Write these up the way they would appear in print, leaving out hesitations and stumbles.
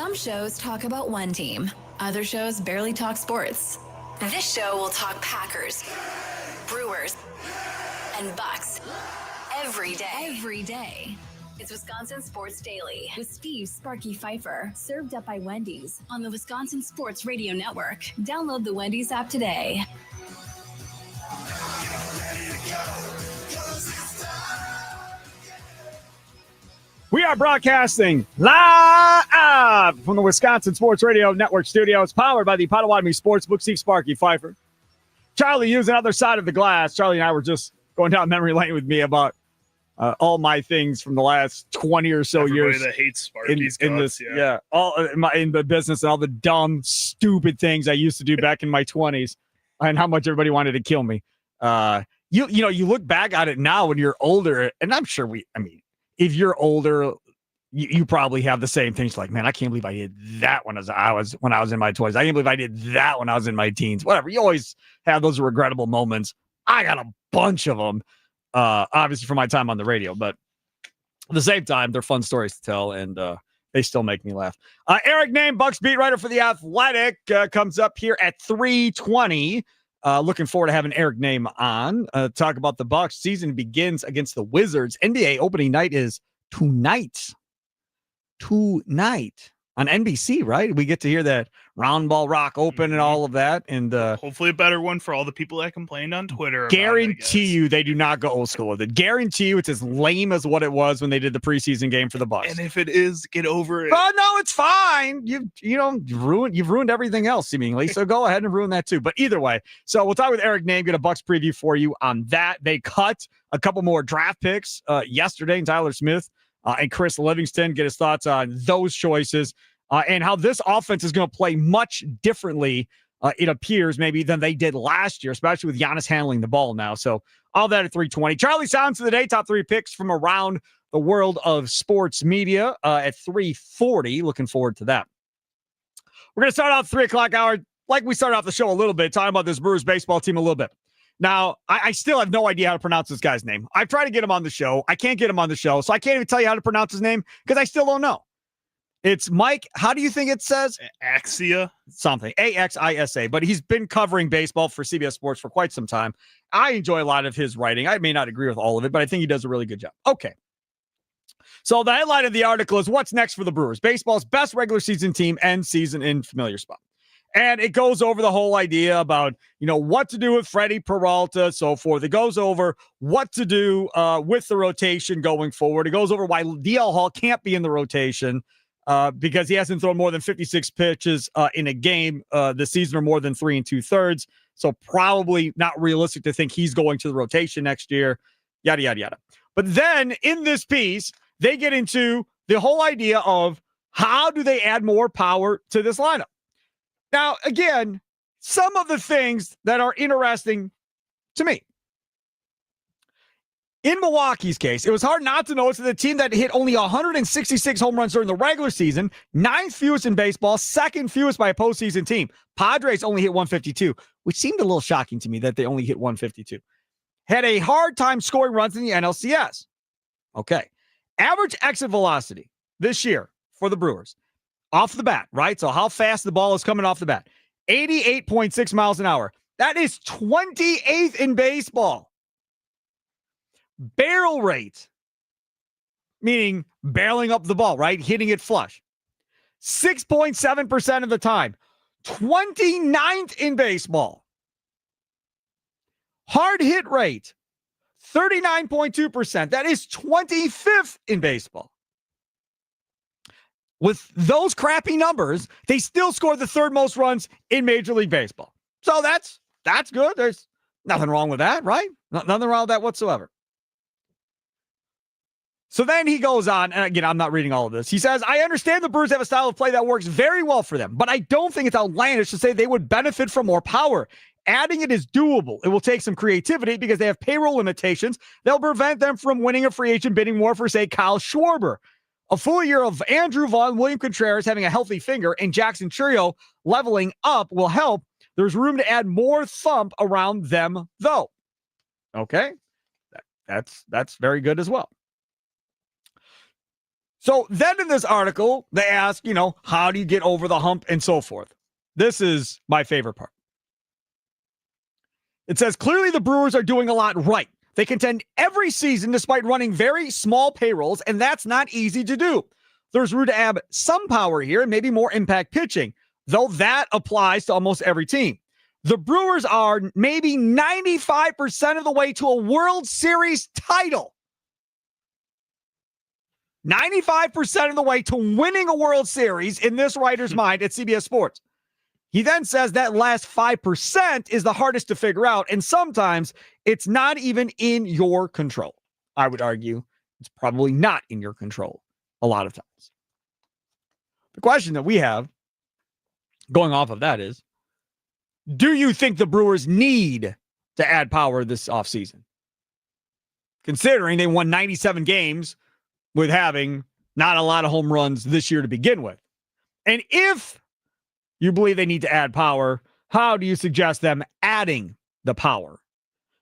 Some shows talk about one team. Other shows barely talk sports. This show will talk Packers, Brewers, and Bucks every day. It's Wisconsin Sports Daily with Steve Sparky Fifer, served up by Wendy's on the Wisconsin Sports Radio Network. Download the Wendy's app today. We are broadcasting live from the Wisconsin Sports Radio Network studio. It's powered by the Potawatomi Sportsbook. Steve Sparky Fifer. Charlie using the other side of the glass. Charlie and I were just going down memory lane with me about all my things from the last 20 or so Everybody years. that hates Sparky's in guts, this, all in the business and all the dumb, stupid things I used to do back in my 20s, and how much everybody wanted to kill me. You look back at it now when you're older, and I'm sure if you're older, you probably have the same things. Like, man, I can't believe I did that when I was in my 20s. I can't believe I did that when I was in my teens. Whatever. You always have those regrettable moments. I got a bunch of them. Obviously from my time on the radio, but at the same time, they're fun stories to tell, and they still make me laugh. Eric Nehm, Bucks beat writer for The Athletic, comes up here at 3:20. Looking forward to having Eric Nehm on. Talk about the Bucks. Season begins against the Wizards. NBA opening night is tonight. On NBC, right? We get to hear that round ball rock open and all of that. And hopefully a better one for all the people that complained on Twitter. Guarantee you they do not go old school with it. Guarantee you it's as lame as what it was when they did the preseason game for the Bucks. And if it is, get over it. Oh no, it's fine. You've ruined everything else seemingly. So go ahead and ruin that too. But either way, so we'll talk with Eric Nehm, get a Bucks preview for you on that. They cut a couple more draft picks yesterday, and Tyler Smith and Chris Livingston get his thoughts on those choices and how this offense is going to play much differently, it appears, maybe than they did last year, especially with Giannis handling the ball now. So all that at 3:20. Charlie Sounds of the day, top 3 picks from around the world of sports media at 3:40. Looking forward to that. We're going to start off 3 o'clock hour, like we started off the show a little bit, talking about this Brewers baseball team a little bit. Now, I still have no idea how to pronounce this guy's name. I've tried to get him on the show. I can't get him on the show, so I can't even tell you how to pronounce his name because I still don't know. It's Mike. How do you think it says? Axia? Something. Axisa. But he's been covering baseball for CBS Sports for quite some time. I enjoy a lot of his writing. I may not agree with all of it, but I think he does a really good job. Okay. So the headline of the article is what's next for the Brewers? Baseball's best regular season team ends season in familiar spot. And it goes over the whole idea about, what to do with Freddie Peralta, so forth. It goes over what to do with the rotation going forward. It goes over why DL Hall can't be in the rotation because he hasn't thrown more than 56 pitches in a game this season or more than 3 2/3. So probably not realistic to think he's going to the rotation next year, yada, yada, yada. But then in this piece, they get into the whole idea of how do they add more power to this lineup? Now, again, some of the things that are interesting to me. In Milwaukee's case, it was hard not to notice that the team that hit only 166 home runs during the regular season, 9th fewest in baseball, 2nd fewest by a postseason team. Padres only hit 152, which seemed a little shocking to me that they only hit 152. Had a hard time scoring runs in the NLCS. Okay. Average exit velocity this year for the Brewers. Off the bat, right? So how fast the ball is coming off the bat. 88.6 miles an hour. That is 28th in baseball. Barrel rate, meaning barreling up the ball, right? Hitting it flush. 6.7% of the time. 29th in baseball. Hard hit rate, 39.2%. That is 25th in baseball. With those crappy numbers, they still scored the 3rd most runs in Major League Baseball. So that's good. There's nothing wrong with that, right? Nothing wrong with that whatsoever. So then he goes on, and again, I'm not reading all of this. He says, I understand the Brewers have a style of play that works very well for them, but I don't think it's outlandish to say they would benefit from more power. Adding it is doable. It will take some creativity because they have payroll limitations that will prevent them from winning a free agent bidding more for, say, Kyle Schwarber. A full year of Andrew Vaughn, William Contreras having a healthy finger, and Jackson Chourio leveling up will help. There's room to add more thump around them, though. Okay, that's very good as well. So then in this article, they ask, how do you get over the hump and so forth? This is my favorite part. It says, clearly the Brewers are doing a lot right. They contend every season despite running very small payrolls, and that's not easy to do. There's room to add some power here and maybe more impact pitching, though that applies to almost every team. The Brewers are maybe 95% of the way to a World Series title. 95% of the way to winning a World Series in this writer's mind at CBS Sports. He then says that last 5% is the hardest to figure out, and sometimes it's not even in your control. I would argue it's probably not in your control a lot of times. The question that we have going off of that is, do you think the Brewers need to add power this offseason? Considering they won 97 games with having not a lot of home runs this year to begin with. And if you believe they need to add power, how do you suggest them adding the power?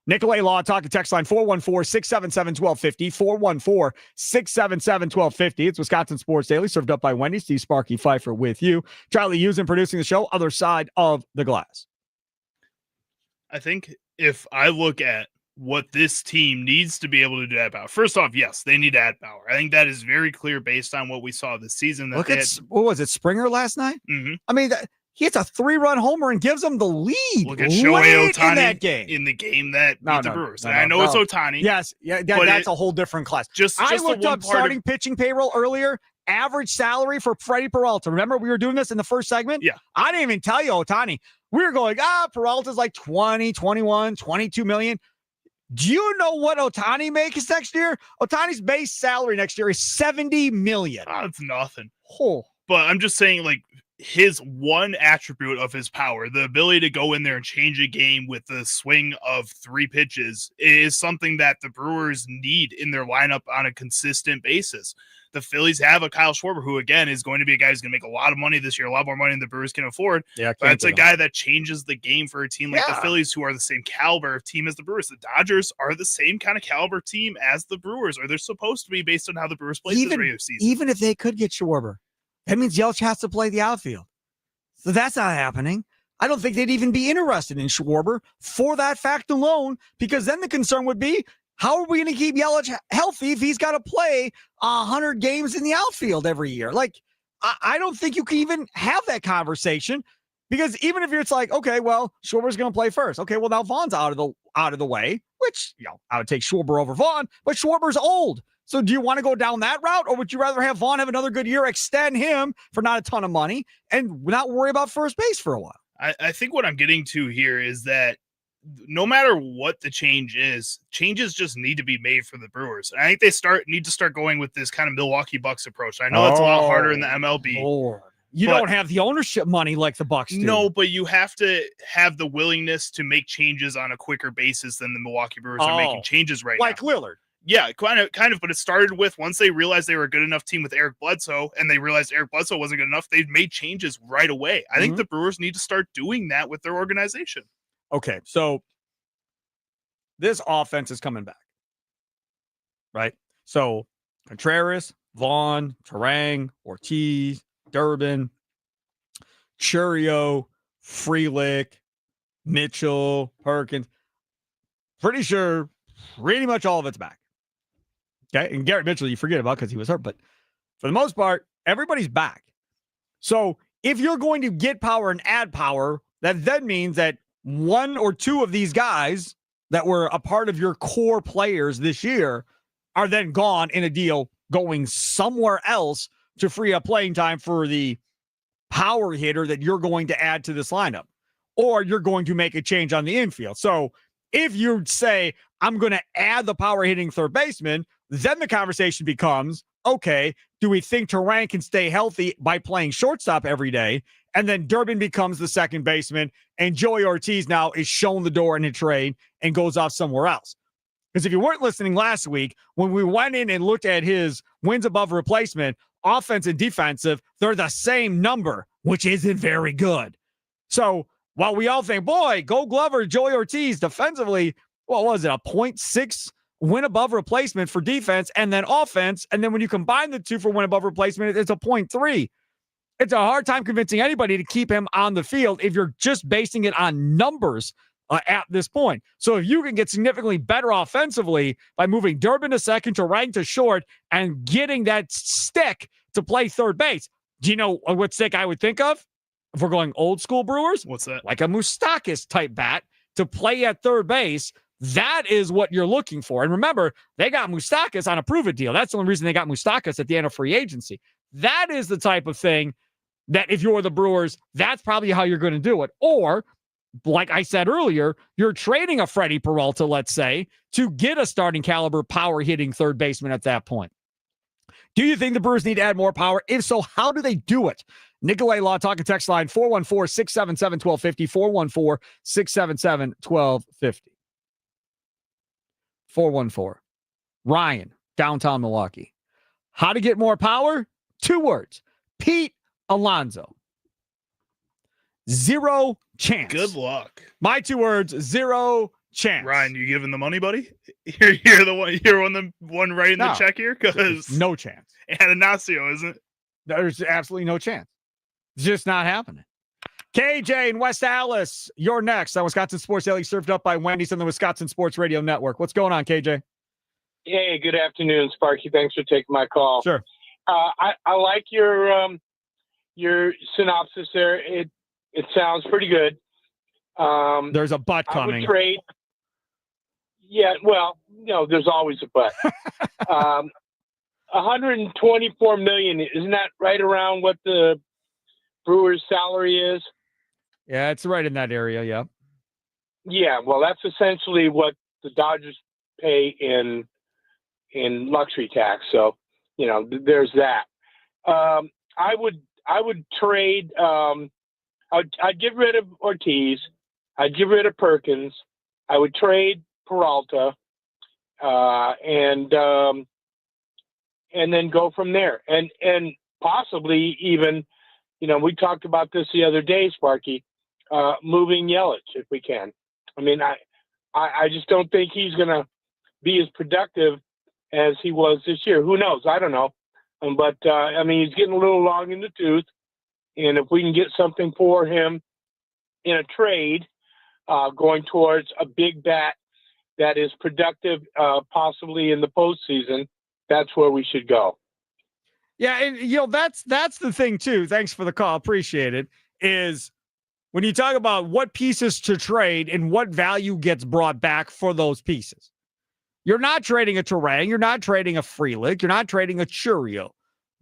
Nicolay Law, talking text line 414-677-1250, 414-677-1250. It's Wisconsin Sports Daily, served up by Wendy. Steve Sparky Fifer with you. Charlie Usen producing the show, other side of the glass. I think if I look at what this team needs to be able to do add power, first off, yes, they need to add power. I think that is very clear based on what we saw this season. Look at, what was it, Springer last night? Mm-hmm. I mean, he hits a 3-run homer and gives them the lead. Look at Shohei Ohtani in that game. In the game that beat the Brewers. I know no. it's Ohtani. Yes, that's a whole different class. I looked up starting pitching payroll earlier. Average salary for Freddie Peralta. Remember we were doing this in the first segment? Yeah. I didn't even tell you Ohtani. We were going, Peralta's like 20, 21, 22 million. Do you know what Ohtani makes next year? Ohtani's base salary next year is $70 million. That's nothing. Oh. But I'm just saying, like, his one attribute of his power, the ability to go in there and change a game with the swing of 3 pitches, is something that the Brewers need in their lineup on a consistent basis. The Phillies have a Kyle Schwarber, who, again, is going to be a guy who's going to make a lot of money this year, a lot more money than the Brewers can afford. Yeah, but it's a guy that changes the game for a team like the Phillies, who are the same caliber of team as the Brewers. The Dodgers are the same kind of caliber team as the Brewers, or they're supposed to be based on how the Brewers play this regular season. Even if they could get Schwarber, that means Yelich has to play the outfield. So that's not happening. I don't think they'd even be interested in Schwarber for that fact alone, because then the concern would be, how are we going to keep Yelich healthy if he's got to play 100 games in the outfield every year? Like, I don't think you can even have that conversation, because even if it's like, okay, well, Schwarber's going to play first. Okay, well, now Vaughn's out of the way, which, I would take Schwarber over Vaughn, but Schwarber's old. So do you want to go down that route, or would you rather have Vaughn have another good year, extend him for not a ton of money, and not worry about first base for a while? I think what I'm getting to here is that no matter what the changes just need to be made for the Brewers. I think they need to start going with this kind of Milwaukee Bucks approach. I know that's a lot harder in the MLB. Lord. You don't have the ownership money like the Bucks do. No, but you have to have the willingness to make changes on a quicker basis than the Milwaukee Brewers are making changes right now. Like Lillard. Yeah, kind of, but it started with, once they realized they were a good enough team with Eric Bledsoe, and they realized Eric Bledsoe wasn't good enough, they made changes right away. I think the Brewers need to start doing that with their organization. Okay, so this offense is coming back, right? So Contreras, Vaughn, Terang, Ortiz, Durbin, Churio, Frelick, Mitchell, Perkins. Pretty sure pretty much all of it's back. Okay, and Garrett Mitchell you forget about because he was hurt, but for the most part, everybody's back. So if you're going to get power and add power, that then means that one or two of these guys that were a part of your core players this year are then gone in a deal going somewhere else to free up playing time for the power hitter that you're going to add to this lineup, or you're going to make a change on the infield. So if you say, I'm going to add the power hitting third baseman, then the conversation becomes, okay, do we think Terang can stay healthy by playing shortstop every day? And then Durbin becomes the second baseman, and Joey Ortiz now is shown the door in a trade and goes off somewhere else. Because if you weren't listening last week, when we went in and looked at his wins above replacement, offense and defensive, they're the same number, which isn't very good. So while we all think, boy, Gold Glover, Joey Ortiz defensively, what was it, a 0.6 win above replacement for defense and then offense. And then when you combine the two for win above replacement, it's a 0.3. It's a hard time convincing anybody to keep him on the field if you're just basing it on numbers at this point. So if you can get significantly better offensively by moving Durbin to second, to right, to short, and getting that stick to play third base, do you know what stick I would think of? If we're going old school Brewers? What's that? Like a Moustakas type bat to play at third base. That is what you're looking for. And remember, they got Moustakas on a prove-it deal. That's the only reason they got Moustakas at the end of free agency. That is the type of thing that if you're the Brewers, that's probably how you're going to do it. Or, like I said earlier, you're trading a Freddie Peralta, let's say, to get a starting caliber power hitting third baseman at that point. Do you think the Brewers need to add more power? If so, how do they do it? Nicolay Law talking text line 414-677-1250, 414-677-1250. 414. Ryan, downtown Milwaukee. How to get more power? 2 words. Pete Alonso. 0 chance. Good luck. My 2 words, 0 chance. Ryan, you giving the money, buddy? You're the one writing the check here? Because no chance. Anastasio, isn't it? There's absolutely no chance. It's just not happening. KJ in West Allis, you're next on Wisconsin Sports Daily, served up by Wendy's on the Wisconsin Sports Radio Network. What's going on, KJ? Hey, good afternoon, Sparky. Thanks for taking my call. Sure. I like your synopsis there. It sounds pretty good. There's a butt coming. I would trade. Yeah, well, there's always a but. 124 million, isn't that right around what the Brewers' salary is? Yeah, it's right in that area. Yeah. Yeah, well, that's essentially what the Dodgers pay in luxury tax. So, there's that. I would trade. I'd get rid of Ortiz. I'd get rid of Perkins. I would trade Peralta, and then go from there. And possibly even, we talked about this the other day, Sparky, moving Yelich if we can. I mean, I just don't think he's going to be as productive as he was this year. Who knows? I don't know. But he's getting a little long in the tooth. And if we can get something for him in a trade, going towards a big bat that is productive, possibly in the postseason, that's where we should go. Yeah, and that's the thing too. Thanks for the call, appreciate it. Is when you talk about what pieces to trade and what value gets brought back for those pieces. You're not trading a Terang, you're not trading a Frelick, you're not trading a Churio.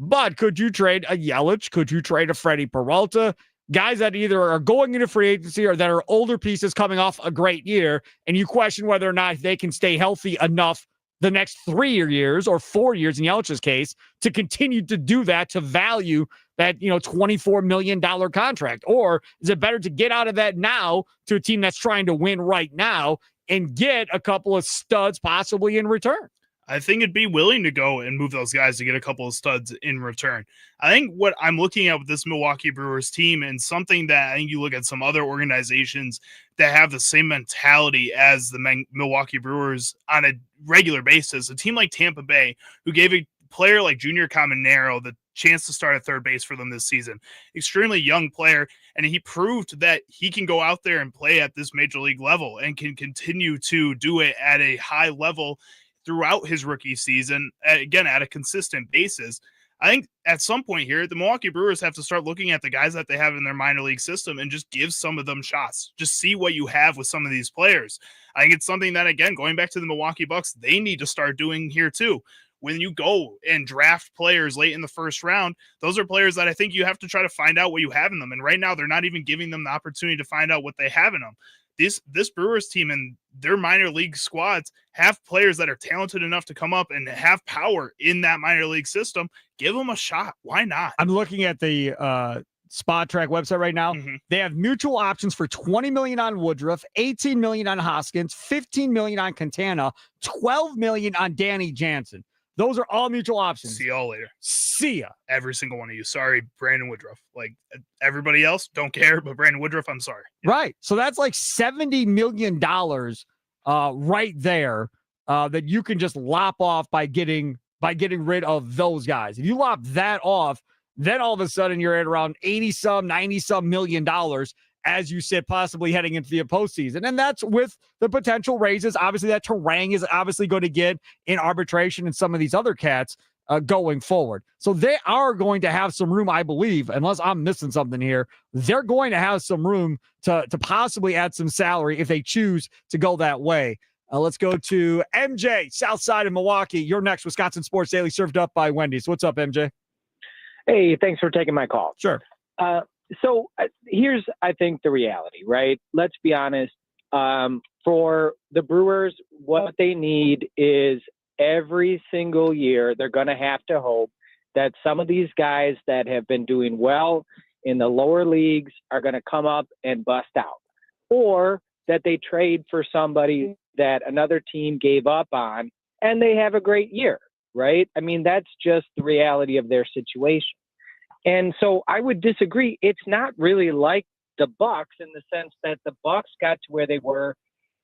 But could you trade a Yelich? Could you trade a Freddie Peralta? Guys that either are going into free agency or that are older pieces coming off a great year, and you question whether or not they can stay healthy enough the next 3 years or 4 years in Yelich's case to continue to do that, to value that, $24 million contract? Or is it better to get out of that now to a team that's trying to win right now and get a couple of studs possibly in return? I think it'd be willing to go and move those guys to get a couple of studs in return. I think what I'm looking at with this Milwaukee Brewers team, and something that I think you look at some other organizations that have the same mentality as the Milwaukee Brewers on a regular basis, a team like Tampa Bay, who gave a player like Junior Caminero the chance to start at third base for them this season. Extremely young player, and he proved that he can go out there and play at this major league level and can continue to do it at a high level throughout his rookie season, again, at a consistent basis. I think at some point here, the Milwaukee Brewers have to start looking at the guys that they have in their minor league system and just give some of them shots. Just see what you have with some of these players. I think it's something that, again, going back to the Milwaukee Bucks, they need to start doing here too. When you go and draft players late in the first round, those are players that I think you have to try to find out what you have in them. And right now, they're not even giving them the opportunity to find out what they have in them. This Brewers team and their minor league squads have players that are talented enough to come up and have power in that minor league system. Give them a shot. Why not? I'm looking at the Spot Track website right now. Mm-hmm. They have mutual options for $20 million on Woodruff, $18 million on Hoskins, $15 million on Quintana, $12 million on Danny Jansen. Those are all mutual options. See y'all later. See ya. Every single one of you. Sorry, Brandon Woodruff. Like everybody else, don't care, but Brandon Woodruff, I'm sorry. Yeah. Right. So that's like $70 million right there that you can just lop off by getting rid of those guys. If you lop that off, then all of a sudden you're at around 80-some, 90-some million dollars as you sit possibly heading into the postseason. And that's with the potential raises. Obviously, that Terang is obviously going to get in arbitration and some of these other cats going forward. So they are going to have some room, I believe, unless I'm missing something here. They're going to have some room to possibly add some salary if they choose to go that way. Let's go to MJ, south side of Milwaukee. You're next. Wisconsin Sports Daily, served up by Wendy's. What's up, MJ? Hey, thanks for taking my call. Sure. So here's, I think, the reality, right? Let's be honest. For the Brewers, what they need is every single year they're going to have to hope that some of these guys that have been doing well in the lower leagues are going to come up and bust out, or that they trade for somebody that another team gave up on and they have a great year, right? I mean, that's just the reality of their situation. And so I would disagree. It's not really like the Bucks in the sense that the Bucks got to where they were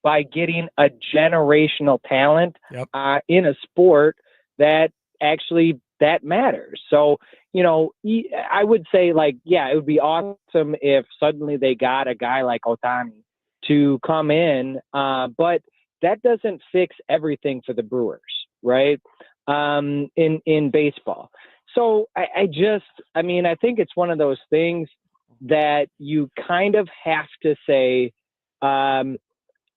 by getting a generational talent in a sport that actually that matters. So, you know, I would say, like, yeah, it would be awesome if suddenly they got a guy like Ohtani to come in, but that doesn't fix everything for the Brewers, right? In baseball. So I think it's one of those things that you kind of have to say,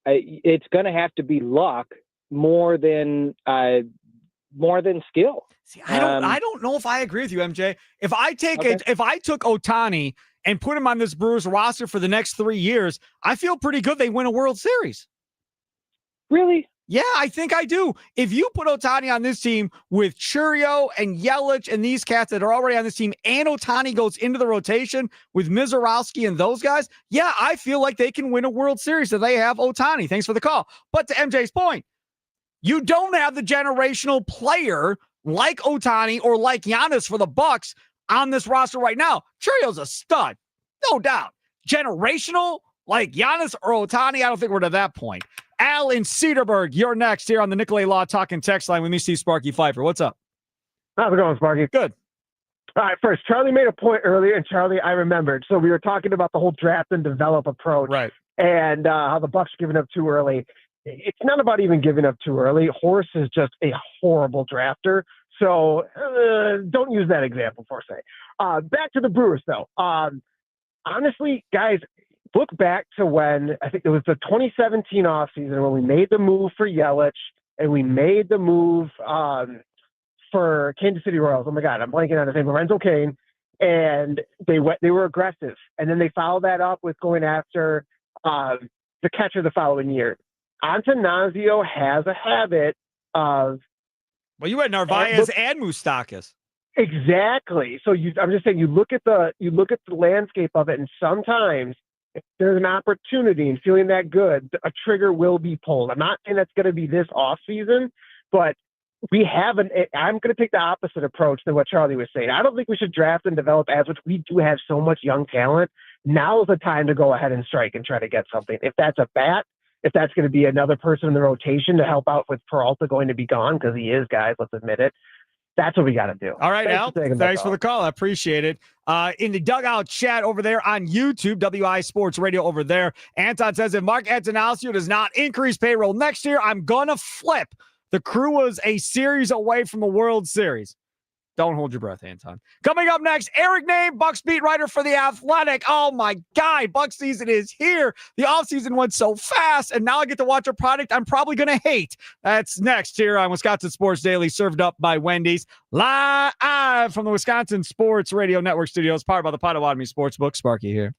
it's going to have to be luck more than skill. See, I don't know if I agree with you, MJ. If I took Ohtani and put him on this Brewers roster for the next 3 years, I feel pretty good they win a World Series. Really? Yeah, I think I do. If you put Ohtani on this team with Churio and Yelich and these cats that are already on this team, and Ohtani goes into the rotation with Mizorowski and those guys, yeah, I feel like they can win a World Series if they have Ohtani. Thanks for the call. But to MJ's point, you don't have the generational player like Ohtani or like Giannis for the Bucks on this roster right now. Churio's a stud, no doubt. Generational like Giannis or Ohtani, I don't think we're to that point. Al in Cedarburg, you're next here on the Nicolay Law Talking text line with me, Steve Sparky Fifer. What's up? How's it going, Sparky? Good. All right, first, Charlie made a point earlier, and Charlie, I remembered. So we were talking about the whole draft and develop approach, right? And how the Bucks are giving up too early. It's not about even giving up too early. Horse is just a horrible drafter. So don't use that example for say. Back to the Brewers, though. Honestly, guys, look back to when, I think it was the 2017 offseason when we made the move for Yelich and we made the move for Kansas City Royals. Oh my God, I'm blanking on his name, Lorenzo Cain. And they were aggressive. And then they followed that up with going after the catcher the following year. Antanasio has a habit of. Well, you had Narvaez and Moustakas. Exactly. So I'm just saying, you look at the landscape of it, and sometimes if there's an opportunity and feeling that good, a trigger will be pulled. I'm not saying that's going to be this off season, but I'm going to take the opposite approach than what Charlie was saying. I don't think we should draft and develop as much. We do have so much young talent. Now is the time to go ahead and strike and try to get something. If that's a bat, if that's going to be another person in the rotation to help out with Peralta going to be gone, because he is, guys, let's admit it. That's what we got to do. All right, Al. Thanks for the call. I appreciate it. In the dugout chat over there on YouTube, WI Sports Radio over there, Anton says, if Mark Antanasio does not increase payroll next year, I'm going to flip. The Crew was a series away from the World Series. Don't hold your breath, Anton. Coming up next, Eric Nehm, Bucks beat writer for The Athletic. Oh, my God. Bucks season is here. The offseason went so fast, and now I get to watch a product I'm probably going to hate. That's next here on Wisconsin Sports Daily, served up by Wendy's. Live from the Wisconsin Sports Radio Network studios, powered by the Potawatomi Sportsbook. Sparky here.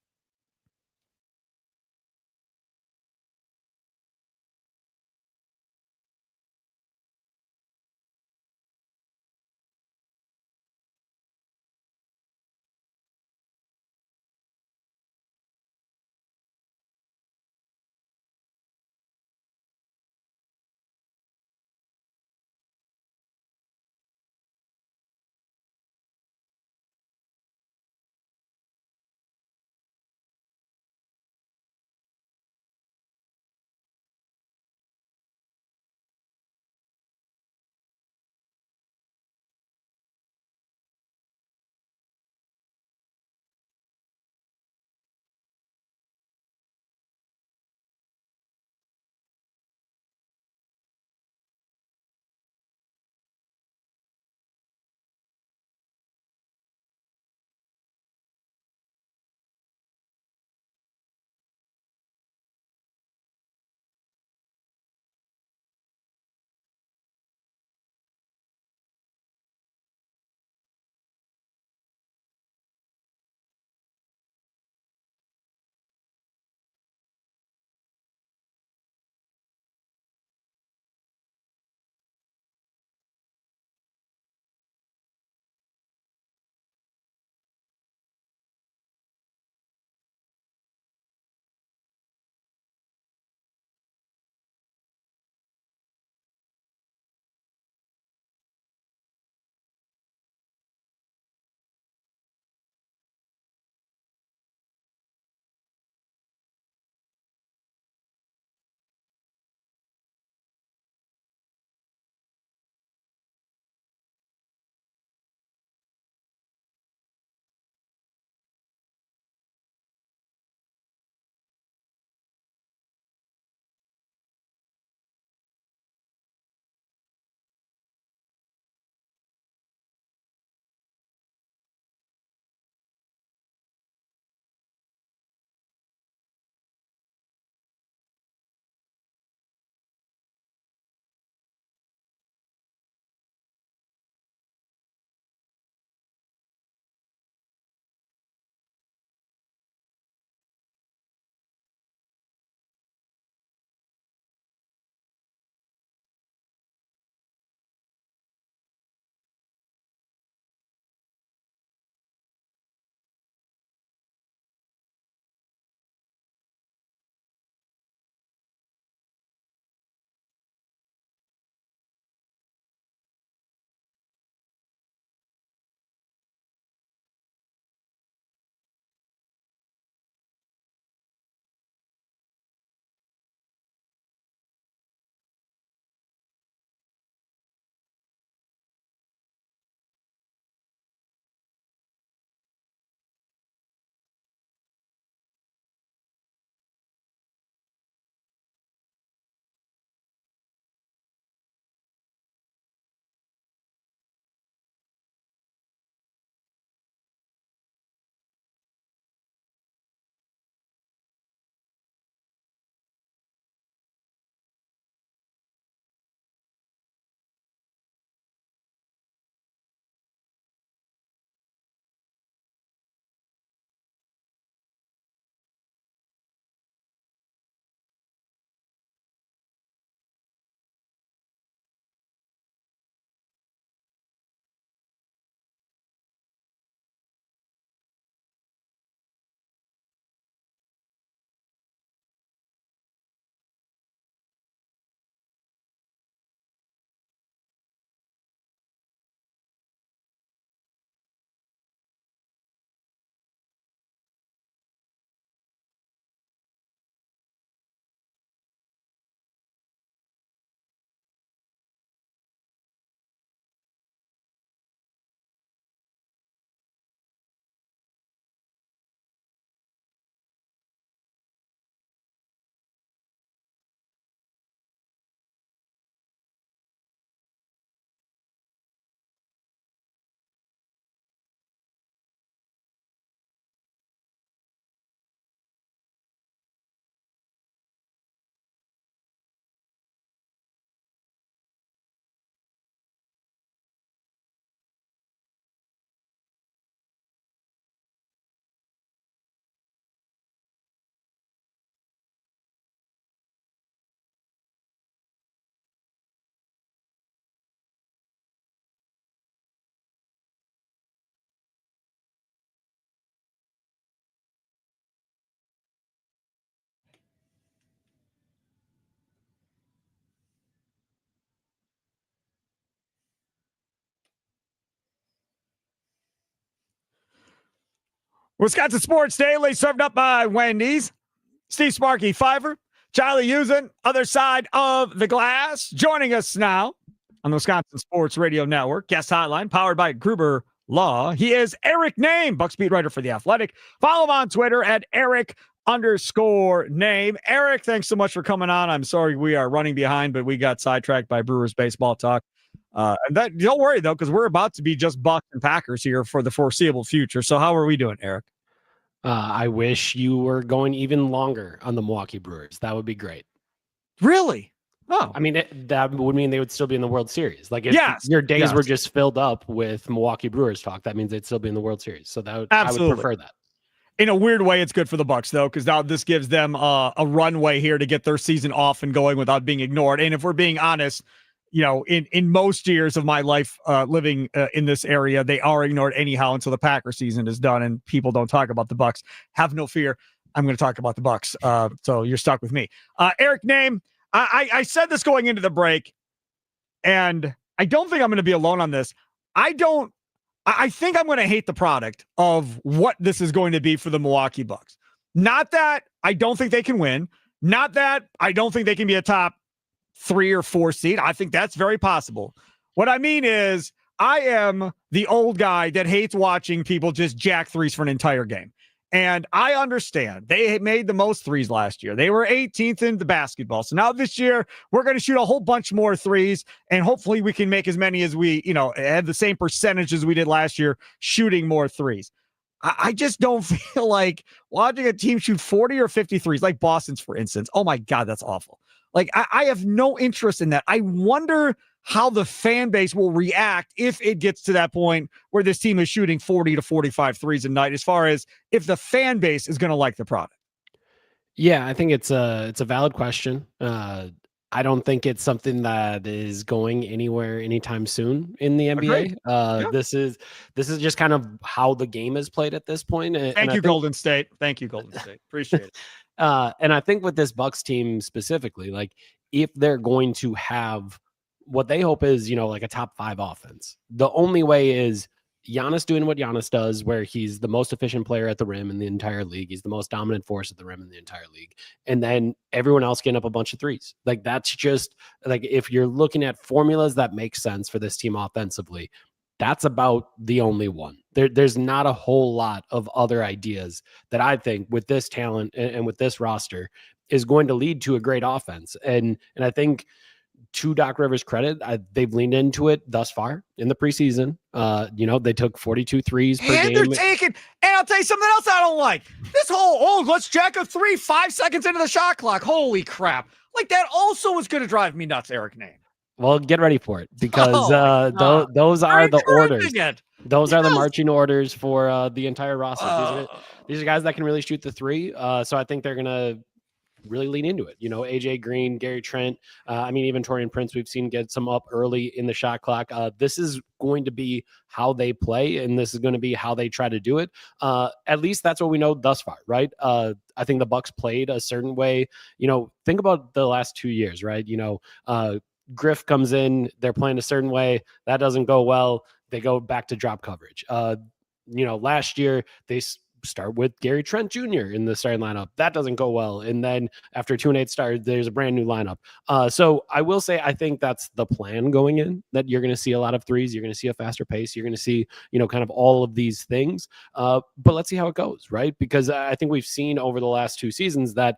Wisconsin Sports Daily, served up by Wendy's. Steve Sparky, Fifer, Charlie Usen, other side of the glass. Joining us now on the Wisconsin Sports Radio Network, guest hotline, powered by Gruber Law. He is Eric Nehm, Bucks beat writer for The Athletic. Follow him on Twitter at Eric_Nehm. Eric, thanks so much for coming on. I'm sorry we are running behind, but we got sidetracked by Brewers baseball talk. And that, don't worry, though, because we're about to be just Bucks and Packers here for the foreseeable future. So how are we doing, Eric? I wish you were going even longer on the Milwaukee Brewers. That would be great. Really? Oh, I mean, that would mean they would still be in the World Series. Like if Yes, your days yes. were just filled up with Milwaukee Brewers talk, that means they'd still be in the World Series. So that I would Absolutely. prefer that. In a weird way, it's good for the Bucks, though, because now this gives them a runway here to get their season off and going without being ignored. And if we're being honest, in most years of my life living in this area, they are ignored anyhow until the Packer season is done and people don't talk about the Bucks. Have no fear. I'm going to talk about the Bucks. So you're stuck with me. Eric Nehm, I said this going into the break, and I don't think I'm going to be alone on this. I think I'm going to hate the product of what this is going to be for the Milwaukee Bucks. Not that I don't think they can win. Not that I don't think they can be a top 3 or 4 seed. I think that's very possible. What I mean is I am the old guy that hates watching people just jack threes for an entire game. And I understand they made the most threes last year. They were 18th in the basketball. So now this year we're going to shoot a whole bunch more threes, and hopefully we can make as many as we, have the same percentage as we did last year, shooting more threes. I just don't feel like watching a team shoot 40 or 50 threes, like Boston's, for instance. Oh my God, that's awful. Like, I have no interest in that. I wonder how the fan base will react if it gets to that point where this team is shooting 40 to 45 threes a night, as far as if the fan base is going to like the product. Yeah, I think it's a valid question. I don't think it's something that is going anywhere anytime soon in the NBA. Yeah. This is just kind of how the game is played at this point. Thank you, Golden State. Thank you, Golden State. Appreciate it. And I think with this Bucks team specifically, like if they're going to have what they hope is, like a top 5 offense, the only way is Giannis doing what Giannis does, where he's the most efficient player at the rim in the entire league. He's the most dominant force at the rim in the entire league. And then everyone else getting up a bunch of threes. Like that's just like, if you're looking at formulas that make sense for this team offensively, that's about the only one. There's not a whole lot of other ideas that I think with this talent and with this roster is going to lead to a great offense. And I think, to Doc Rivers' credit, they've leaned into it thus far in the preseason. They took 42 threes per game. And I'll tell you something else I don't like. This whole, let's jack a 3 5 seconds into the shot clock. Holy crap. Like, that also is going to drive me nuts, Eric Nehm. Well, get ready for it, because those are the orders. Those are the marching orders for the entire roster. These are guys that can really shoot the three. So I think they're going to really lean into it. AJ Green, Gary Trent, even Taurean Prince, we've seen get some up early in the shot clock. This is going to be how they play, and this is going to be how they try to do it. At least that's what we know thus far, right? I think the Bucks played a certain way. Think about the last 2 years, right? Griff comes in, they're playing a certain way. That doesn't go well. They go back to drop coverage. Last year they start with Gary Trent Jr. in the starting lineup. That doesn't go well. And then after 2-8 start, there's a brand new lineup. So I will say, I think that's the plan going in, that you're going to see a lot of threes. You're going to see a faster pace. You're going to see, kind of all of these things. But let's see how it goes, right? Because I think we've seen over the last 2 seasons that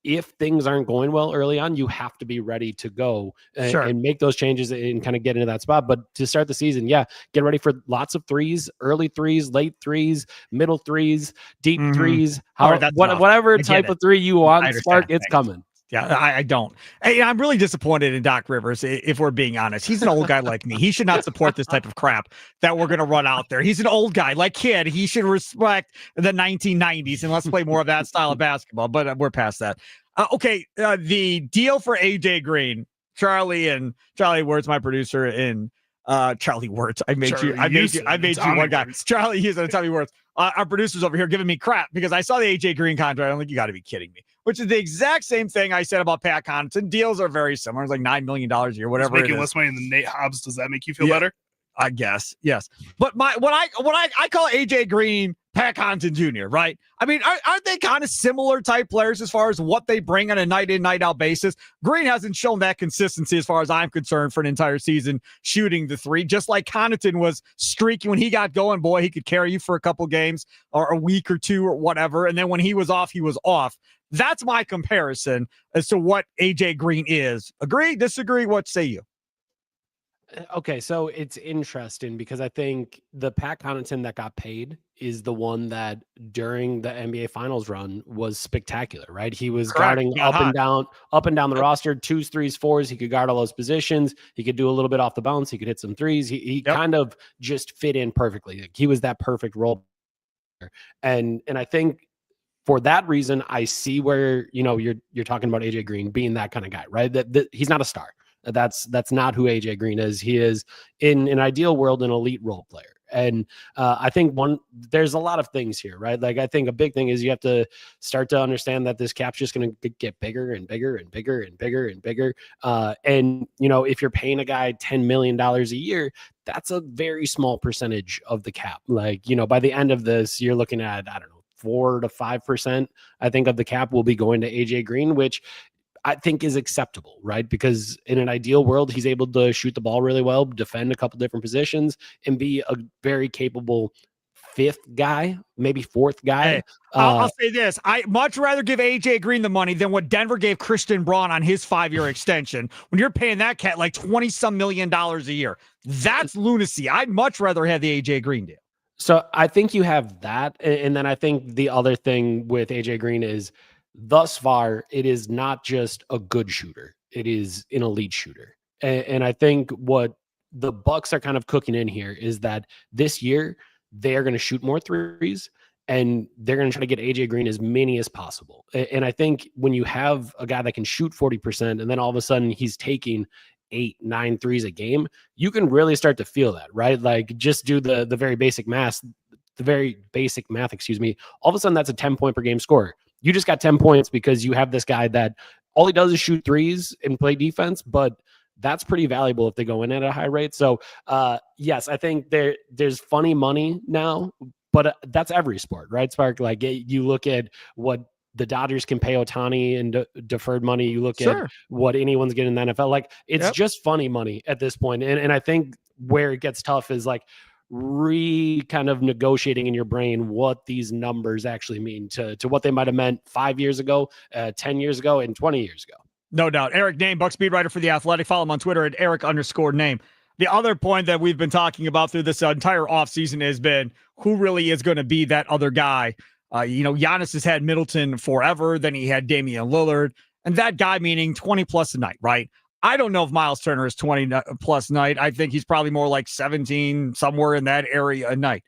if things aren't going well early on, you have to be ready to go and make those changes and kind of get into that spot. But to start the season, get ready for lots of threes, early threes, late threes, middle threes, deep threes, whatever type of three you want, Spark, it's coming. Yeah, I don't. I'm really disappointed in Doc Rivers, if we're being honest. He's an old guy like me. He should not support this type of crap that we're going to run out there. He's an old guy like Kid. He should respect the 1990s, and let's play more of that style of basketball. But we're past that. The deal for AJ Green, Charlie Wirtz, my producer, and Charlie Wirtz. I made you one guy. Charlie Houston and Tommy Wirtz. Our producers over here giving me crap because I saw the AJ Green contract. I'm like, you got to be kidding me. Which is the exact same thing I said about Pat Connaughton. Deals are very similar. It's like $9 million a year, whatever. He's making less money than Nate Hobbs. Does that make you feel better? I guess, yes. But what I call AJ Green Pat Connaughton Jr., right? I mean, aren't they kind of similar type players as far as what they bring on a night in, night out basis? Green hasn't shown that consistency as far as I'm concerned for an entire season shooting the three, just like Connaughton was streaky when he got going. Boy, he could carry you for a couple games or a week or two or whatever. And then when he was off, he was off. That's my comparison as to what AJ Green is. Agree, disagree? What say you? Okay, so it's interesting because I think the Pat Connaughton that got paid is the one that during the NBA Finals run was spectacular, right? He was guarding up and down the roster, twos, threes, fours. He could guard all those positions. He could do a little bit off the bounce. He could hit some threes. He kind of just fit in perfectly. Like, he was that perfect role player. And I think for that reason, I see where you're talking about AJ Green being that kind of guy, right? That he's not a star. That's not who AJ Green is. He is, in an ideal world, an elite role player. And I think there's a lot of things here, right? Like, I think a big thing is you have to start to understand that this cap's just going to get bigger and bigger and bigger and bigger and bigger. And if you're paying a guy $10 million a year, that's a very small percentage of the cap. Like, by the end of this, you're looking at, I don't know, 4 to 5%, I think, of the cap will be going to AJ Green, which I think is acceptable, right? Because in an ideal world, he's able to shoot the ball really well, defend a couple different positions, and be a very capable fifth guy, maybe fourth guy. Hey, I'll say this. I much rather give AJ Green the money than what Denver gave Christian Braun on his 5-year extension. When you're paying that cat like $20-some million a year, that's lunacy. I'd much rather have the AJ Green deal. So I think you have that. And then I think the other thing with AJ Green is, thus far, it is not just a good shooter. It is an elite shooter. And I think what the Bucks are kind of cooking in here is that this year they are going to shoot more threes and they're going to try to get AJ Green as many as possible. And I think when you have a guy that can shoot 40% and then all of a sudden he's taking 8-9 threes a game, you can really start to feel that, right? Like, just do the very basic math, excuse me. All of a sudden that's a 10-point per game scorer. You just got 10 points because you have this guy that all he does is shoot threes and play defense, but that's pretty valuable if they go in at a high rate. So yes, I think there's funny money now, but that's every sport, right, Spark? Like, you look at what the Dodgers can pay Ohtani in deferred money. You look at what anyone's getting in the NFL. Like, it's just funny money at this point. And I think where it gets tough is like kind of negotiating in your brain what these numbers actually mean to what they might have meant 5 years ago, 10 years ago, and 20 years ago. No doubt. Eric Nehm, Buck speed writer for The Athletic. Follow him on Twitter at Eric_Nehm. The other point that we've been talking about through this entire offseason has been who really is going to be that other guy. Giannis has had Middleton forever. Then he had Damian Lillard. And that guy meaning 20 plus a night, right? I don't know if Miles Turner is 20 plus a night. I think he's probably more like 17, somewhere in that area a night.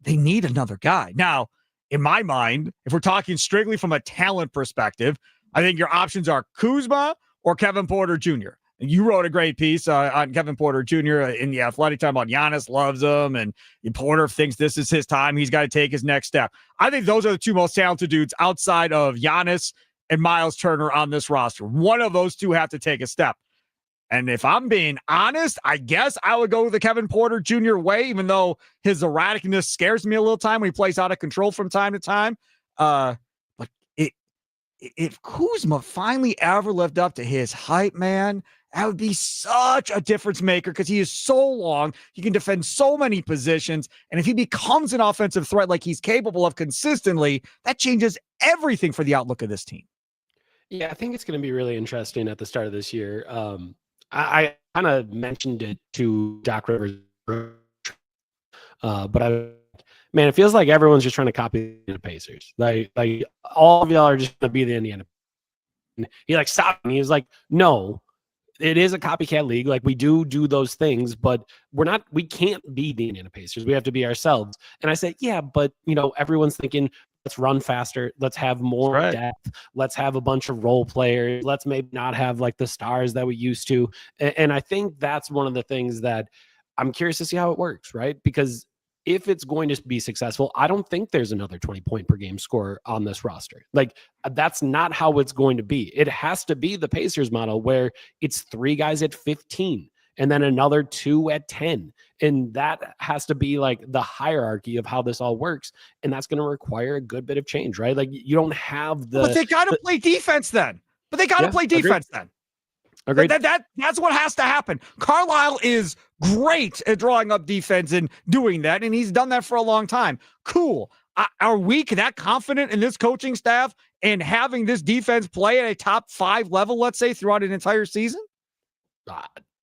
They need another guy. Now, in my mind, if we're talking strictly from a talent perspective, I think your options are Kuzma or Kevin Porter Jr. You wrote a great piece on Kevin Porter Jr. in The Athletic, talking about Giannis loves him, and Porter thinks this is his time. He's got to take his next step. I think those are the two most talented dudes outside of Giannis and Miles Turner on this roster. One of those two have to take a step. And if I'm being honest, I guess I would go the Kevin Porter Jr. way, even though his erraticness scares me a little time when he plays out of control from time to time. But if Kuzma finally ever lived up to his hype, man, that would be such a difference maker because he is so long. He can defend so many positions. And if he becomes an offensive threat like he's capable of consistently, that changes everything for the outlook of this team. Yeah, I think it's going to be really interesting at the start of this year. I kind of mentioned it to Doc Rivers, but it feels like everyone's just trying to copy the Pacers. Like all of y'all are just going to be the Indiana. And he stopped me. He was like, no, it is a copycat league. Like, we do those things, but we can't be the Indiana Pacers. We have to be ourselves. And I said, yeah, but everyone's thinking, let's run faster. Let's have more depth. Let's have a bunch of role players. Let's maybe not have the stars that we used to. And I think that's one of the things that I'm curious to see how it works, right? Because if it's going to be successful, I don't think there's another 20-point per game scorer on this roster. That's not how it's going to be. It has to be the Pacers model where it's 3 guys at 15 and then another 2 at 10. And that has to be like the hierarchy of how this all works. And that's going to require a good bit of change, right? Like you don't have But they got to play defense then. Agreed. Then. Agreed. That's what has to happen. Carlisle is great at drawing up defense and doing that, and he's done that for a long time. Cool. Are we that confident in this coaching staff and having this defense play at a top 5 level, let's say, throughout an entire season?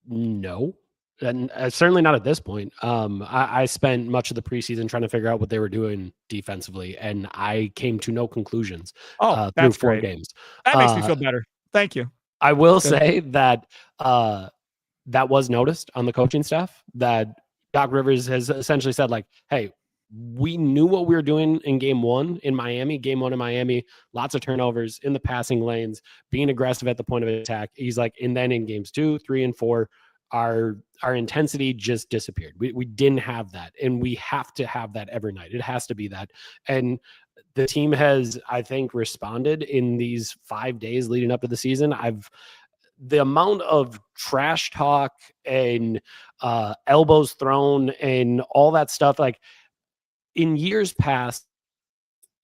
No. And certainly not at this point. I spent much of the preseason trying to figure out what they were doing defensively, and I came to no conclusions through 4 games. That makes me feel better. Thank you. I will say that that was noticed on the coaching staff, that Doc Rivers has essentially said, like, hey, we knew what we were doing in game one in Miami, lots of turnovers in the passing lanes, being aggressive at the point of attack. He's like, and then in games 2, 3, and 4, our intensity just disappeared. We didn't have that, and we have to have that every night. It has to be that. And the team has, I think, responded in these 5 days leading up to the season. The amount of trash talk and elbows thrown and all that stuff, like in years past,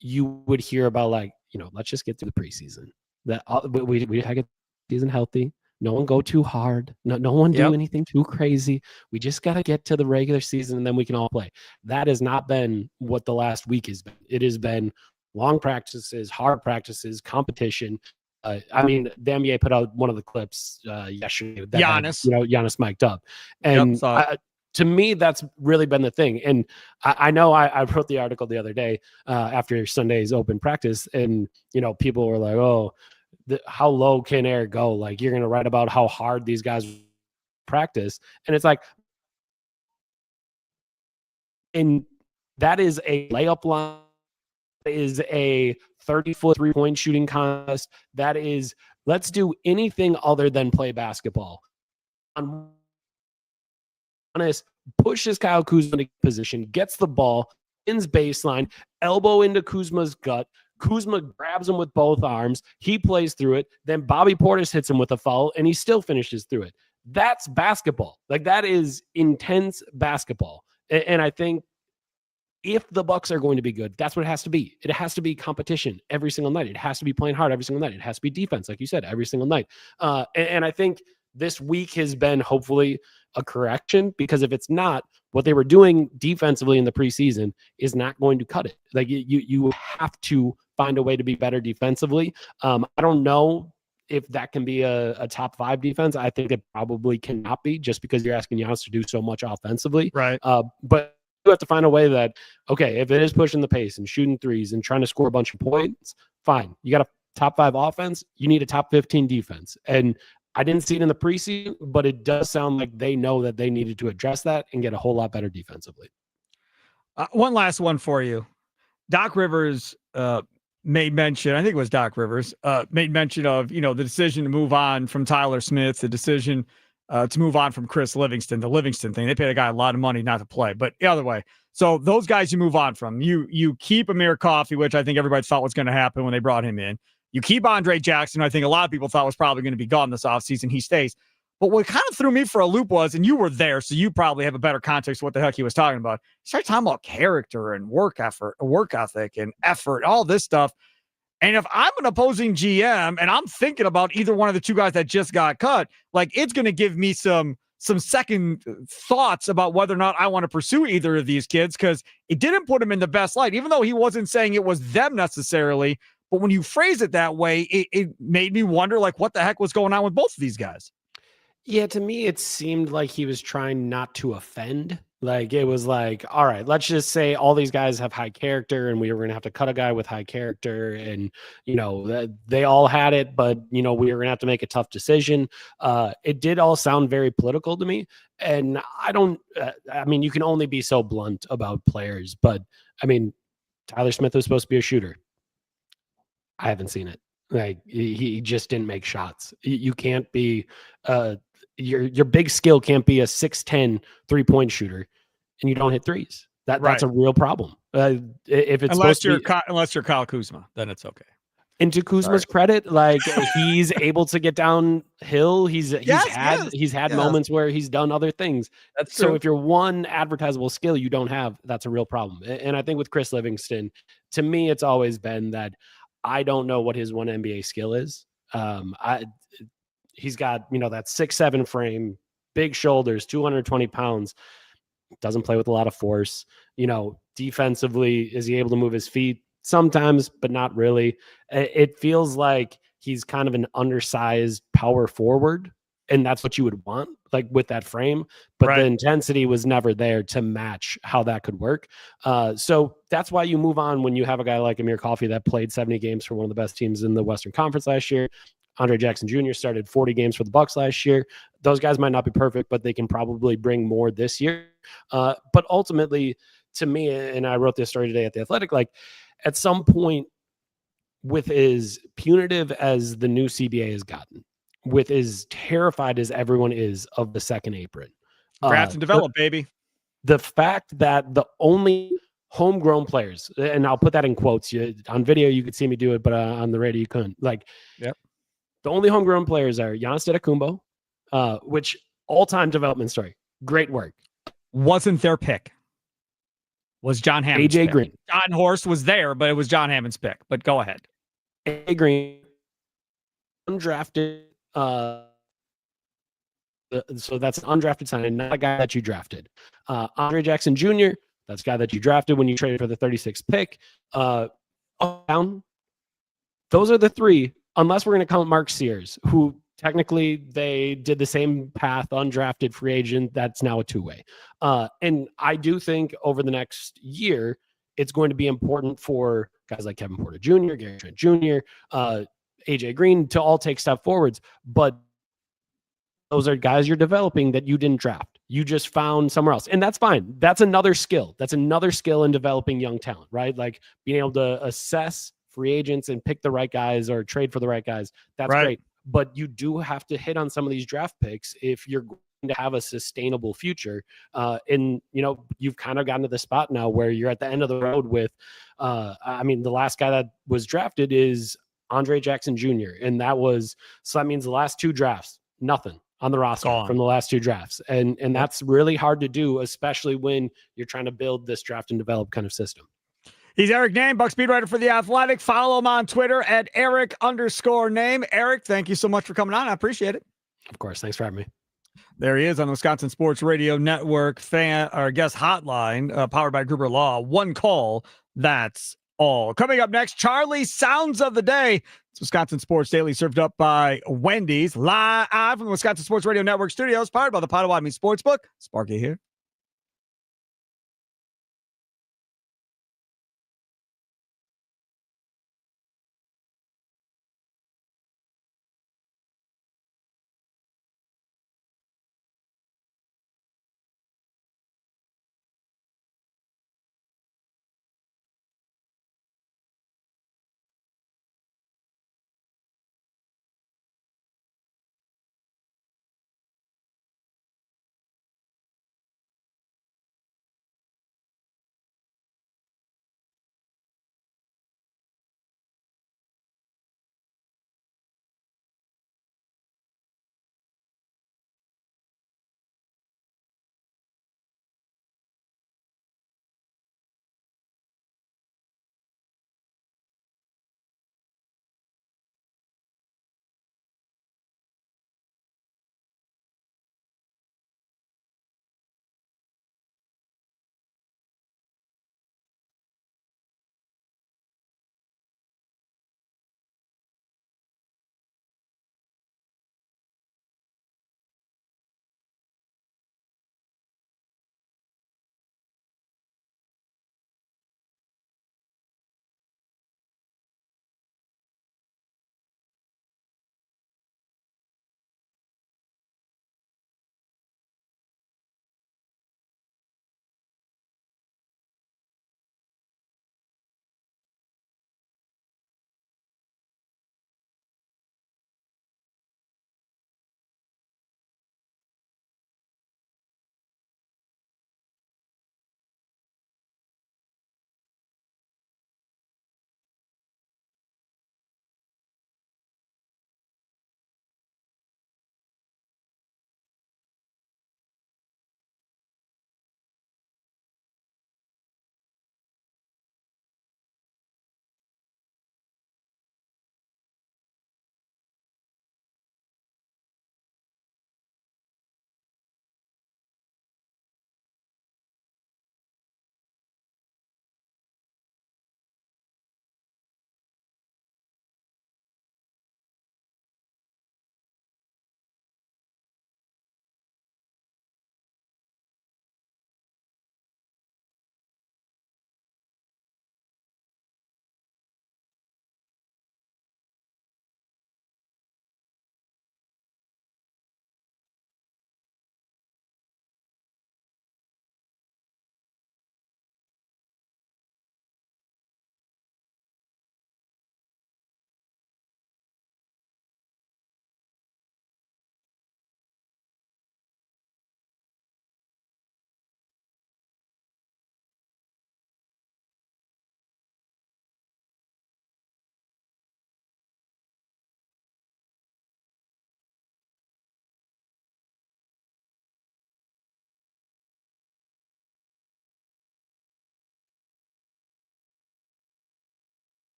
you would hear about, like, let's just get through the preseason. That we get season healthy. No one go too hard. No one do anything too crazy. We just got to get to the regular season, and then we can all play. That has not been what the last week has been. It has been long practices, hard practices, competition. I mean, the NBA put out one of the clips yesterday. That Giannis. Giannis mic'd up. And to me, that's really been the thing. And I know I wrote the article the other day after Sunday's open practice, and, people were like, oh, how low can air go? Like, you're going to write about how hard these guys practice. And it's like, and that is a layup line, is a 30-foot 3-point shooting contest. That is, let's do anything other than play basketball. Honest, pushes Kyle Kuzma into position, gets the ball, ins baseline, elbow into Kuzma's gut. Kuzma grabs him with both arms. He plays through it. Then Bobby Portis hits him with a foul, and he still finishes through it. That's basketball. Like, that is intense basketball. And I think if the Bucks are going to be good, that's what it has to be. It has to be competition every single night. It has to be playing hard every single night. It has to be defense, like you said, every single night. And I think this week has been hopefully a correction, because if it's not, what they were doing defensively in the preseason is not going to cut it. Like, you have to find a way to be better defensively. I don't know if that can be a top 5 defense. I think it probably cannot be, just because you're asking Giannis to do so much offensively. Right. But you have to find a way that, okay, if it is pushing the pace and shooting threes and trying to score a bunch of points, fine. You got a top 5 offense. You need a top 15 defense. And I didn't see it in the preseason, but it does sound like they know that they needed to address that and get a whole lot better defensively. One last one for you. Doc Rivers made mention, I think it was Doc Rivers, made mention of, the decision to move on from Tyler Smith, the decision to move on from Chris Livingston, the Livingston thing. They paid a guy a lot of money not to play, but the other way. So those guys you move on from. You keep Amir Coffey, which I think everybody thought was going to happen when they brought him in. You keep Andre Jackson, I think a lot of people thought was probably going to be gone this offseason. He stays. But what kind of threw me for a loop was, and you were there, so you probably have a better context of what the heck he was talking about. He started talking about character and work ethic and effort, all this stuff. And if I'm an opposing GM and I'm thinking about either one of the 2 guys that just got cut, like, it's going to give me some second thoughts about whether or not I want to pursue either of these kids, because it didn't put him in the best light, even though he wasn't saying it was them necessarily. But when you phrase it that way, it made me wonder, like, what the heck was going on with both of these guys? Yeah, to me, it seemed like he was trying not to offend. Like, it was like, all right, let's just say all these guys have high character, and we were going to have to cut a guy with high character, and, they all had it, but, we were going to have to make a tough decision. It did all sound very political to me. And you can only be so blunt about players, but Tyler Smith was supposed to be a shooter. I haven't seen it. Like, he just didn't make shots. You can't be your big skill can't be a 6'10" 3-point shooter, and you don't hit threes. That's a real problem. If it's unless you're Kyle Kuzma, then it's okay. And to Kuzma's credit, like he's able to get downhill. He's had moments where he's done other things. That's so true. if you're one advertisable skill you don't have, that's a real problem. And I think with Chris Livingston, to me, it's always been that I don't know what his one NBA skill is. He's got, that 6'7" frame, big shoulders, 220 pounds, doesn't play with a lot of force. Defensively, is he able to move his feet? Sometimes, but not really. It feels like he's kind of an undersized power forward, and that's what you would want, like with that frame. But the intensity was never there to match how that could work. So that's why you move on when you have a guy like Amir Coffey that played 70 games for one of the best teams in the Western Conference last year. Andre Jackson Jr. started 40 games for the Bucks last year. Those guys might not be perfect, but they can probably bring more this year. But ultimately, to me, and I wrote this story today at The Athletic, like at some point, with as punitive as the new CBA has gotten, with as terrified as everyone is of the second apron, draft and develop, baby. The fact that the only homegrown players, and I'll put that in quotes, on video you could see me do it, but on the radio you couldn't. The only homegrown players are Giannis Antetokounmpo, which all-time development story, great work. Wasn't their pick. Was John Hammond's AJ pick. Green. John Horst was there, but it was John Hammond's pick. But go ahead. AJ Green, undrafted. So that's an undrafted signing, not a guy that you drafted. Andre Jackson Jr., that's a guy that you drafted when you traded for the 36th pick. Down. Those are the three, unless we're going to count Mark Sears, who technically they did the same path, undrafted free agent. That's now a two-way. And I do think over the next year, it's going to be important for guys like Kevin Porter Jr., Gary Trent Jr., AJ Green to all take step forwards. But those are guys you're developing that you didn't draft. You just found somewhere else. And that's fine. That's another skill. That's another skill in developing young talent, right? Like being able to assess free agents and pick the right guys or trade for the right guys. That's great. But you do have to hit on some of these draft picks if you're going to have a sustainable future. And, you've kind of gotten to the spot now where you're at the end of the road with, the last guy that was drafted is Andre Jackson Jr. And so that means the last two drafts, nothing on the roster from the last two drafts. And that's really hard to do, especially when you're trying to build this draft and develop kind of system. He's Eric Nehm, Buck speed writer for The Athletic. Follow him on Twitter at Eric_Nehm. Eric, thank you so much for coming on. I appreciate it. Of course. Thanks for having me. There he is on the Wisconsin Sports Radio Network guest hotline, powered by Gruber Law. One call. That's all. Coming up next, Charlie's Sounds of the Day. It's Wisconsin Sports Daily, served up by Wendy's, live from the Wisconsin Sports Radio Network studios, powered by the Potawatomi Sportsbook. Sparky here.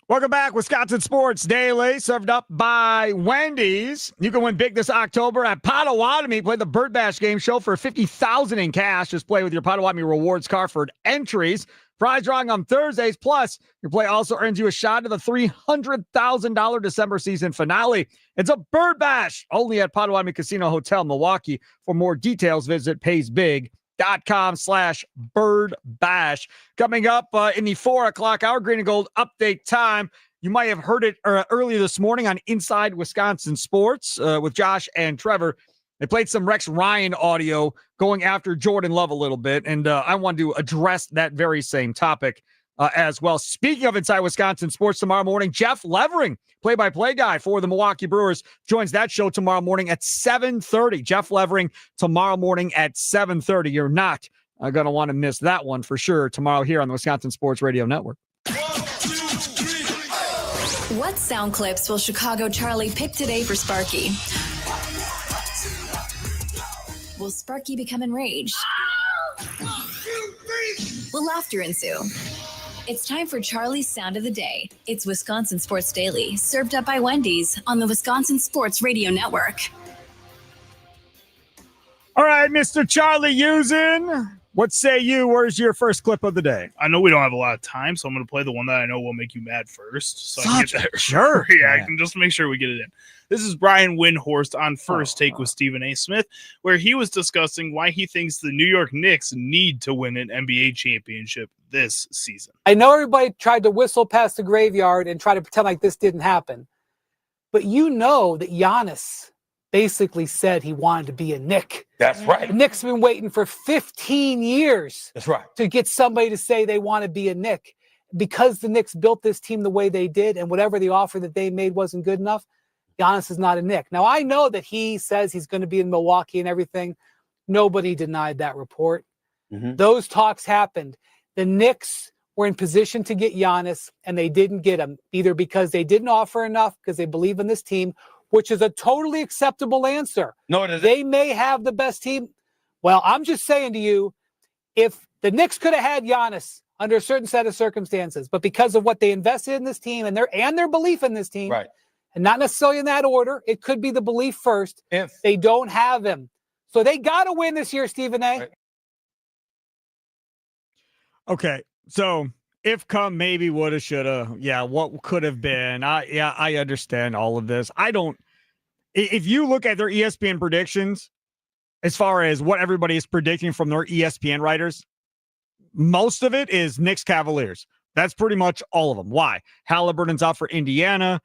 Welcome back, Wisconsin Sports Daily, served up by Wendy's. You can win big this October at Potawatomi. Play the Bird Bash game show for $50,000 in cash. Just play with your Potawatomi Rewards card for entries. Prize drawing on Thursdays. Plus, your play also earns you a shot at the $300,000 December season finale. It's a Bird Bash only at Potawatomi Casino Hotel, Milwaukee. For more details, visit paysbig.com/Bird Bash. Coming up in the 4 o'clock hour, Green and Gold update time. You might have heard it earlier this morning on Inside Wisconsin Sports with Josh and Trevor. They played some Rex Ryan audio going after Jordan Love a little bit, and I wanted to address that very same topic as well. Speaking of Inside Wisconsin Sports tomorrow morning, Jeff Levering, play-by-play guy for the Milwaukee Brewers, joins that show tomorrow morning at 7:30. Jeff Levering tomorrow morning at 7:30. You're not going to want to miss that one for sure tomorrow here on the Wisconsin Sports Radio Network. What sound clips will Chicago Charlie pick today for Sparky? Will Sparky become enraged? Will laughter ensue? It's time for Charlie's Sound of the Day. It's Wisconsin Sports Daily, served up by Wendy's on the Wisconsin Sports Radio Network. All right, Mr. Charlie Usen, what say you? Where's your first clip of the day? I know we don't have a lot of time, so I'm going to play the one that I know will make you mad first. So I can get that. Sure. Yeah, I can just make sure we get it in. This is Brian Windhorst on First Take with Stephen A. Smith, where he was discussing why he thinks the New York Knicks need to win an NBA championship this season. I know everybody tried to whistle past the graveyard and try to pretend like this didn't happen, but you know that Giannis basically said he wanted to be a Knick. That's right. The Knicks have been waiting for 15 years That's right. to get somebody to say they want to be a Knick. Because the Knicks built this team the way they did and whatever the offer that they made wasn't good enough, Giannis is not a Knick. Now, I know that he says he's going to be in Milwaukee and everything. Nobody denied that report. Mm-hmm. Those talks happened. The Knicks were in position to get Giannis, and they didn't get him, either because they didn't offer enough, because they believe in this team, which is a totally acceptable answer. No, it isn't. They may have the best team. Well, I'm just saying to you, if the Knicks could have had Giannis under a certain set of circumstances, but because of what they invested in this team and their belief in this team, Right. and not necessarily in that order, it could be the belief first. If They don't have him. So they got to win this year, Stephen A. Right. Okay, so if come, maybe, woulda, shoulda. Yeah, what could have been. I understand all of this. If you look at their ESPN predictions, as far as what everybody is predicting from their ESPN writers, most of it is Knicks Cavaliers. That's pretty much all of them. Why? Halliburton's out for Indiana.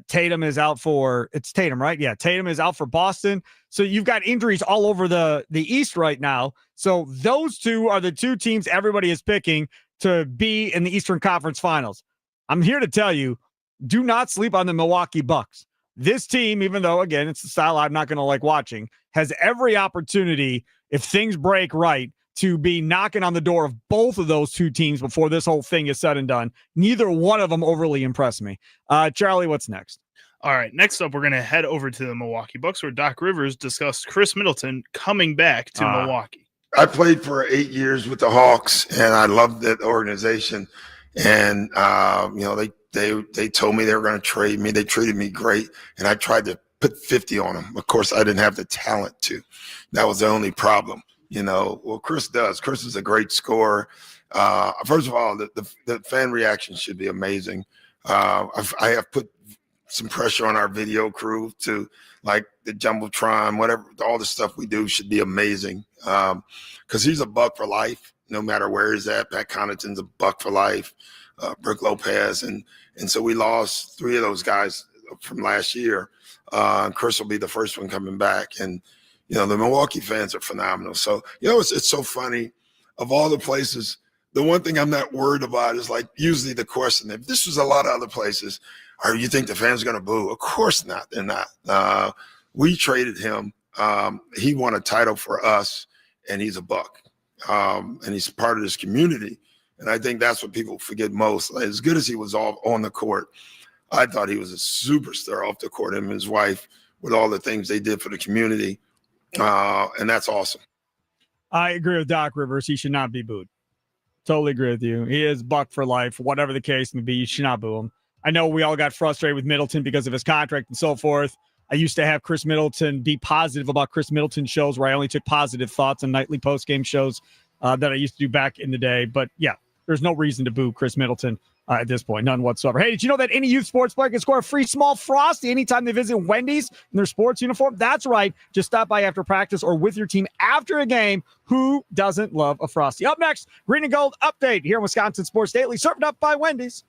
Tatum is out for, it's Tatum, right? Yeah, Tatum is out for Boston. So you've got injuries all over the East right now. So those two are the two teams everybody is picking to be in the Eastern Conference Finals. I'm here to tell you, do not sleep on the Milwaukee Bucks. This team, even though, again, it's the style I'm not going to like watching, has every opportunity, if things break right, to be knocking on the door of both of those two teams before this whole thing is said and done. Neither one of them overly impressed me. Charlie, what's next? All right, next up, we're going to head over to the Milwaukee Bucks, where Doc Rivers discussed Chris Middleton coming back to Milwaukee. I played for 8 years with the Hawks, and I loved that organization. And they told me they were going to trade me. They treated me great, and I tried to put 50 on them. Of course, I didn't have the talent to. That was the only problem. Well, Chris does. Chris is a great scorer. First of all, the fan reaction should be amazing. I have put some pressure on our video crew to, like, the Jumbotron, whatever, all the stuff we do should be amazing. Because he's a Buck for life, no matter where he's at. Pat Connaughton's a Buck for life, Brook Lopez. And so we lost 3 of those guys from last year. Chris will be the first one coming back. And, the Milwaukee fans are phenomenal. So, it's so funny. Of all the places, the one thing I'm not worried about is, like, usually the question, if this was a lot of other places, you think the fans are going to boo? Of course not. They're not. We traded him. He won a title for us, and he's a Buck. And he's part of this community. And I think that's what people forget most. Like, as good as he was on the court, I thought he was a superstar off the court, him and his wife, with all the things they did for the community. And that's awesome. I agree with Doc Rivers. He should not be booed. Totally agree with you. He is Buck for life, whatever the case may be. You should not boo him. I know we all got frustrated with Middleton because of his contract and so forth. I used to have Chris Middleton be positive about Chris Middleton shows where I only took positive thoughts on nightly post-game shows that I used to do back in the day. But yeah, there's no reason to boo Chris Middleton at this point, none whatsoever. Hey, did you know that any youth sports player can score a free small Frosty anytime they visit Wendy's in their sports uniform? That's right. Just stop by after practice or with your team after a game. Who doesn't love a Frosty? Up next, Green and Gold update here in Wisconsin Sports Daily, served up by Wendy's.